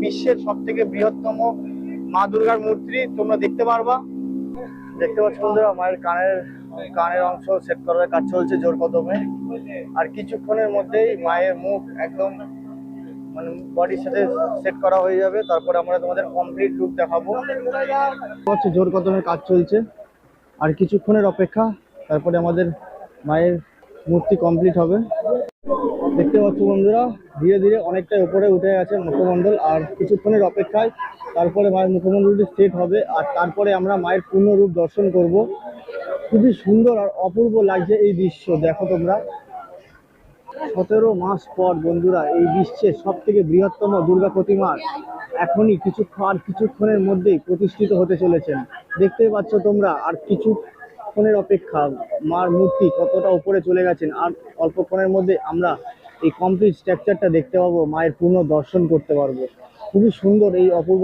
বিশ্বের সবথেকে বৃহত্তম মা দুর্গার মূর্তি তোমরা দেখতে পারবা। দেখতে পাচ্ছ বন্ধুরা, মায়ের কানের অংশ সেট করার কাজ চলছে জোর কদমে। আর কিছুক্ষণের মধ্যেই মায়ের মুখ একদম মানে বডির সাথে সেট করা হয়ে যাবে। তারপরে আমরা তোমাদের কমপ্লিট লুক দেখাবো। হচ্ছে জোর কদমের কাজ চলছে, আর কিছুক্ষণের অপেক্ষা, তারপরে আমাদের মায়ের মূর্তি কমপ্লিট হবে। দেখতে পাচ্ছ বন্ধুরা, ধীরে ধীরে অনেকটাই উপরে উঠে গেছে মুখমণ্ডল। আর কিছুক্ষণের অপেক্ষায় তারপরে মায়ের মুখমণ্ডলটি সেট হবে, আর তারপরে আমরা মায়ের পূর্ণ রূপ দর্শন করব। খুবই সুন্দর আর অপূর্ব লাগছে এই দৃশ্য। দেখো তোমরা, 17 মাস পর বন্ধুরা এই বিশ্বের সব থেকে বৃহত্তম দুর্গা প্রতিমা এখনই কিছুক্ষণের মধ্যেই প্রতিষ্ঠিত হতে চলেছেন। দেখতেই পাচ্ছ তোমরা, আর কিছুক্ষণের অপেক্ষা, মার মূর্তি কতটা উপরে চলে গেছেন। আর অল্পক্ষণের মধ্যে আমরা এই কমপ্লিট স্ট্রাকচারটা দেখতে পাবো, মায়ের পূর্ণ দর্শন করতে পারবো। খুবই সুন্দর এই অপূর্ব